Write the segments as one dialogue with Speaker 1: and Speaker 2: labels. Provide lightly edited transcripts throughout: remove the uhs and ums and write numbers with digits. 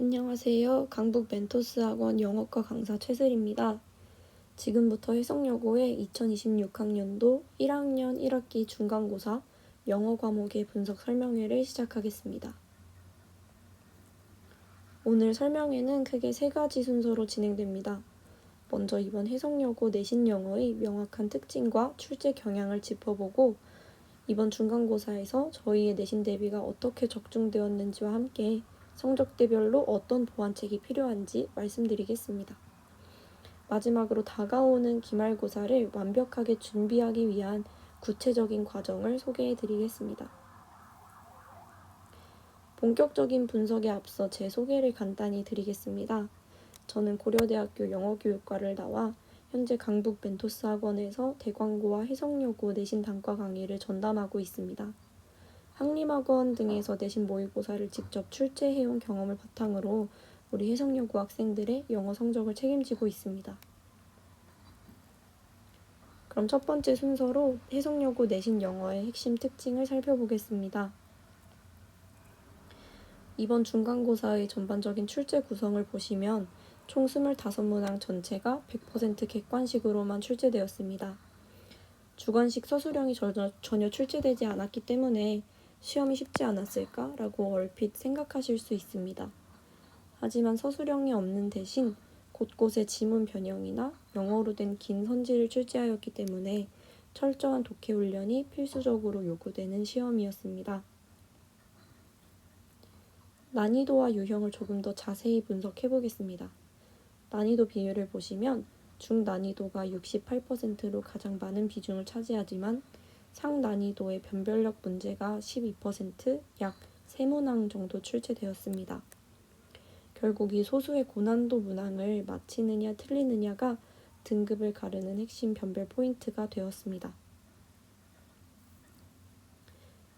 Speaker 1: 안녕하세요. 강북 멘토스학원 영어과 강사 최슬입니다. 지금부터 해성여고의 2026학년도 1학년 1학기 중간고사 영어 과목의 분석 설명회를 시작하겠습니다. 오늘 설명회는 크게 3가지 순서로 진행됩니다. 먼저 이번 해성여고 내신 영어의 명확한 특징과 출제 경향을 짚어보고 이번 중간고사에서 저희의 내신 대비가 어떻게 적중되었는지와 함께 성적대별로 어떤 보완책이 필요한지 말씀드리겠습니다. 마지막으로 다가오는 기말고사를 완벽하게 준비하기 위한 구체적인 과정을 소개해드리겠습니다. 본격적인 분석에 앞서 제 소개를 간단히 드리겠습니다. 저는 고려대학교 영어교육과를 나와 현재 강북 멘토스 학원에서 대광고와 해성여고 내신 단과 강의를 전담하고 있습니다. 한림학원 등에서 내신 모의고사를 직접 출제해온 경험을 바탕으로 우리 해성여고 학생들의 영어 성적을 책임지고 있습니다. 그럼 첫 번째 순서로 해성여고 내신 영어의 핵심 특징을 살펴보겠습니다. 이번 중간고사의 전반적인 출제 구성을 보시면 총 25문항 전체가 100% 객관식으로만 출제되었습니다. 주관식 서술형이 전혀 출제되지 않았기 때문에 시험이 쉽지 않았을까라고 얼핏 생각하실 수 있습니다. 하지만 서술형이 없는 대신 곳곳에 지문 변형이나 영어로 된 긴 선지를 출제하였기 때문에 철저한 독해 훈련이 필수적으로 요구되는 시험이었습니다. 난이도와 유형을 조금 더 자세히 분석해 보겠습니다. 난이도 비율을 보시면 중난이도가 68%로 가장 많은 비중을 차지하지만 상난이도의 변별력 문제가 12%, 약 3문항 정도 출제되었습니다. 결국 이 소수의 고난도 문항을 맞히느냐 틀리느냐가 등급을 가르는 핵심 변별 포인트가 되었습니다.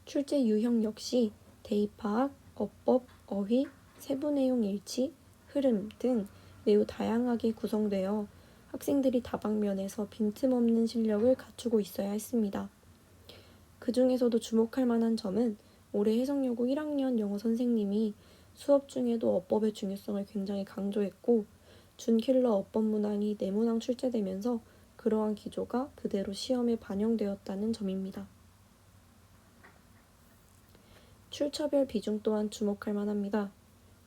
Speaker 1: 출제 유형 역시 대입파악, 어법, 어휘, 세부 내용 일치, 흐름 등 매우 다양하게 구성되어 학생들이 다방면에서 빈틈없는 실력을 갖추고 있어야 했습니다. 그 중에서도 주목할 만한 점은 올해 해성여고 1학년 영어 선생님이 수업 중에도 어법의 중요성을 굉장히 강조했고 준킬러 어법 문항이 4문항 출제되면서 그러한 기조가 그대로 시험에 반영되었다는 점입니다. 출처별 비중 또한 주목할 만합니다.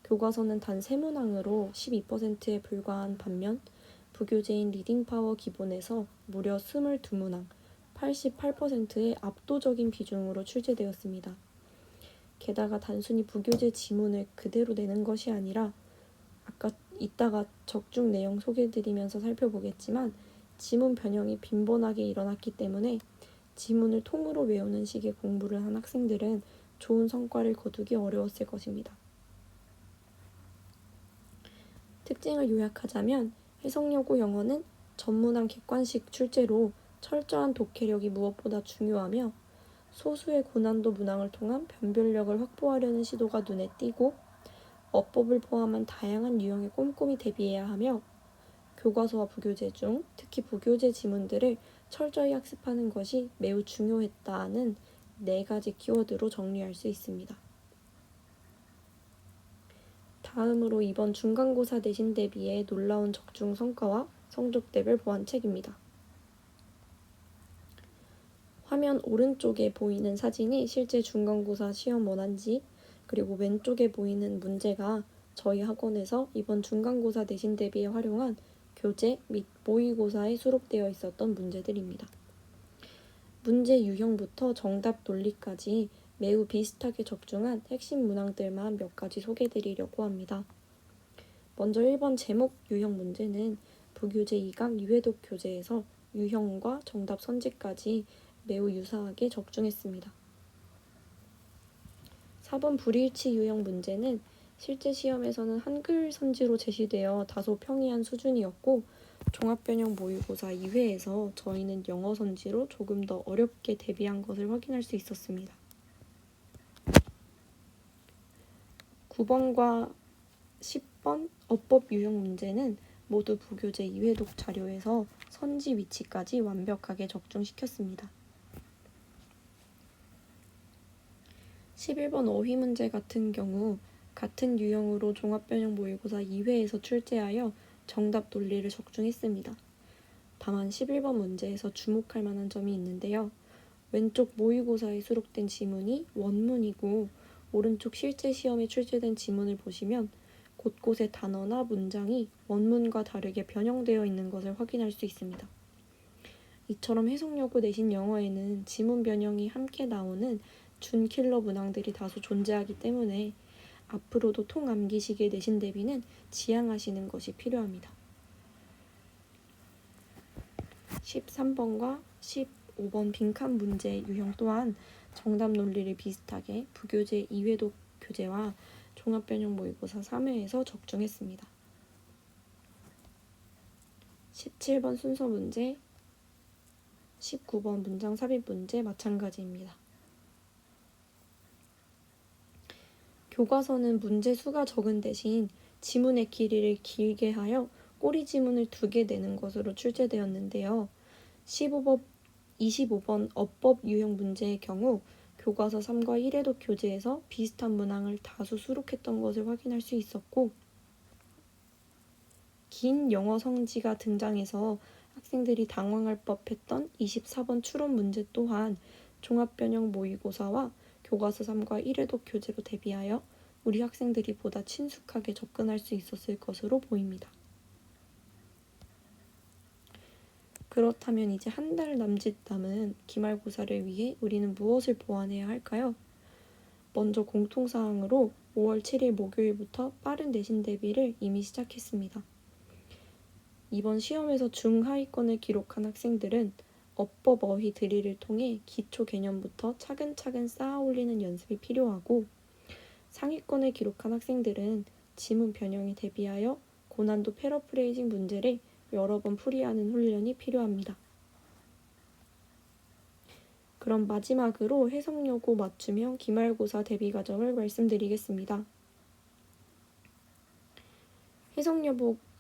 Speaker 1: 교과서는 단 3문항으로 12%에 불과한 반면 부교재인 리딩파워 기본에서 무려 22문항, 88%의 압도적인 비중으로 출제되었습니다. 게다가 단순히 부교재 지문을 그대로 내는 것이 아니라 이따가 적중 내용 소개해드리면서 살펴보겠지만 지문 변형이 빈번하게 일어났기 때문에 지문을 통으로 외우는 식의 공부를 한 학생들은 좋은 성과를 거두기 어려웠을 것입니다. 특징을 요약하자면 해성여고 영어는 전문항 객관식 출제로 철저한 독해력이 무엇보다 중요하며 소수의 고난도 문항을 통한 변별력을 확보하려는 시도가 눈에 띄고 어법을 포함한 다양한 유형에 꼼꼼히 대비해야 하며 교과서와 부교재 중 특히 부교재 지문들을 철저히 학습하는 것이 매우 중요했다는 4가지 키워드로 정리할 수 있습니다. 다음으로 이번 중간고사 내신 대비의 놀라운 적중 성과와 성적대별 보완책입니다. 화면 오른쪽에 보이는 사진이 실제 중간고사 시험 원안지, 그리고 왼쪽에 보이는 문제가 저희 학원에서 이번 중간고사 내신 대비에 활용한 교재 및 모의고사에 수록되어 있었던 문제들입니다. 문제 유형부터 정답 논리까지 매우 비슷하게 적중한 핵심 문항들만 몇 가지 소개해드리려고 합니다. 먼저 1번 제목 유형 문제는 부교재 2강 유해독 교재에서 유형과 정답 선지까지 매우 유사하게 적중했습니다. 4번 불일치 유형 문제는 실제 시험에서는 한글 선지로 제시되어 다소 평이한 수준이었고 종합변형 모의고사 2회에서 저희는 영어 선지로 조금 더 어렵게 대비한 것을 확인할 수 있었습니다. 9번과 10번 어법 유형 문제는 모두 부교재 2회독 자료에서 선지 위치까지 완벽하게 적중시켰습니다. 11번 어휘 문제 같은 경우 같은 유형으로 종합변형 모의고사 2회에서 출제하여 정답 논리를 적중했습니다. 다만 11번 문제에서 주목할 만한 점이 있는데요. 왼쪽 모의고사에 수록된 지문이 원문이고 오른쪽 실제 시험에 출제된 지문을 보시면 곳곳에 단어나 문장이 원문과 다르게 변형되어 있는 것을 확인할 수 있습니다. 이처럼 해석여고 내신 영어에는 지문 변형이 함께 나오는 준킬러 문항들이 다소 존재하기 때문에 앞으로도 통암기식의 내신 대비는 지양하시는 것이 필요합니다. 13번과 15번 빈칸 문제 유형 또한 정답 논리를 비슷하게 부교재 2회독 교재와 종합변형 모의고사 3회에서 적중했습니다. 17번 순서 문제, 19번 문장 삽입 문제 마찬가지입니다. 교과서는 문제 수가 적은 대신 지문의 길이를 길게 하여 꼬리 지문을 2개 내는 것으로 출제되었는데요. 25번 어법 유형 문제의 경우 교과서 3과 1회독 교재에서 비슷한 문항을 다수 수록했던 것을 확인할 수 있었고, 긴 영어 성지가 등장해서 학생들이 당황할 법했던 24번 추론 문제 또한 종합변형 모의고사와 교과서 3과 1회독 교재로 대비하여 우리 학생들이 보다 친숙하게 접근할 수 있었을 것으로 보입니다. 그렇다면 이제 한 달 남짓 남은 기말고사를 위해 우리는 무엇을 보완해야 할까요? 먼저 공통사항으로 5월 7일 목요일부터 빠른 내신 대비를 이미 시작했습니다. 이번 시험에서 중하위권을 기록한 학생들은 어법 어휘 드릴을 통해 기초 개념부터 차근차근 쌓아 올리는 연습이 필요하고, 상위권을 기록한 학생들은 지문 변형에 대비하여 고난도 패러프레이징 문제를 여러 번 풀이하는 훈련이 필요합니다. 그럼 마지막으로 해석여고 맞춤형 기말고사 대비 과정을 말씀드리겠습니다.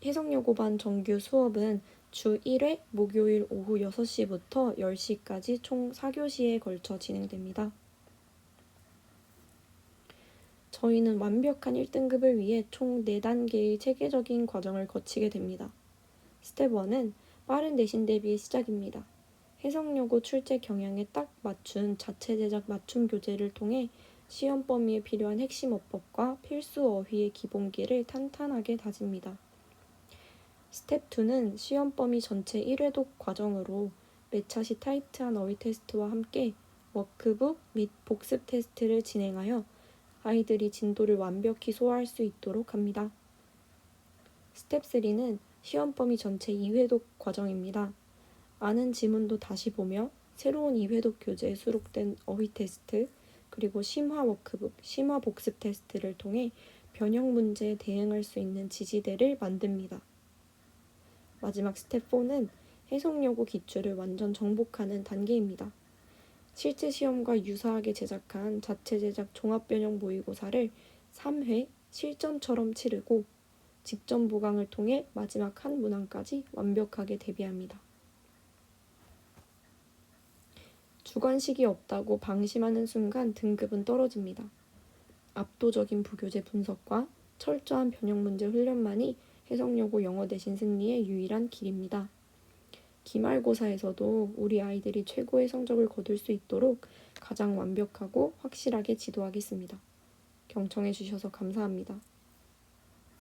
Speaker 1: 해석여고반 정규 수업은 주 1회 목요일 오후 6시부터 10시까지 총 4교시에 걸쳐 진행됩니다. 저희는 완벽한 1등급을 위해 총 4단계의 체계적인 과정을 거치게 됩니다. 스텝 1은 빠른 내신 대비의 시작입니다. 해석여고 출제 경향에 딱 맞춘 자체 제작 맞춤 교재를 통해 시험 범위에 필요한 핵심 어법과 필수 어휘의 기본기를 탄탄하게 다집니다. 스텝 2는 시험 범위 전체 1회독 과정으로 매차시 타이트한 어휘 테스트와 함께 워크북 및 복습 테스트를 진행하여 아이들이 진도를 완벽히 소화할 수 있도록 합니다. 스텝 3는 시험 범위 전체 2회독 과정입니다. 아는 지문도 다시 보며 새로운 2회독 교재에 수록된 어휘 테스트, 그리고 심화 워크북, 심화 복습 테스트를 통해 변형 문제에 대응할 수 있는 지지대를 만듭니다. 마지막 스텝 4는 해석여고 기출을 완전 정복하는 단계입니다. 실제 시험과 유사하게 제작한 자체 제작 종합변형 모의고사를 3회 실전처럼 치르고 직전 보강을 통해 마지막 한 문항까지 완벽하게 대비합니다. 주관식이 없다고 방심하는 순간 등급은 떨어집니다. 압도적인 부교재 분석과 철저한 변형 문제 훈련만이 해석여고 영어 내신 승리의 유일한 길입니다. 기말고사에서도 우리 아이들이 최고의 성적을 거둘 수 있도록 가장 완벽하고 확실하게 지도하겠습니다. 경청해 주셔서 감사합니다.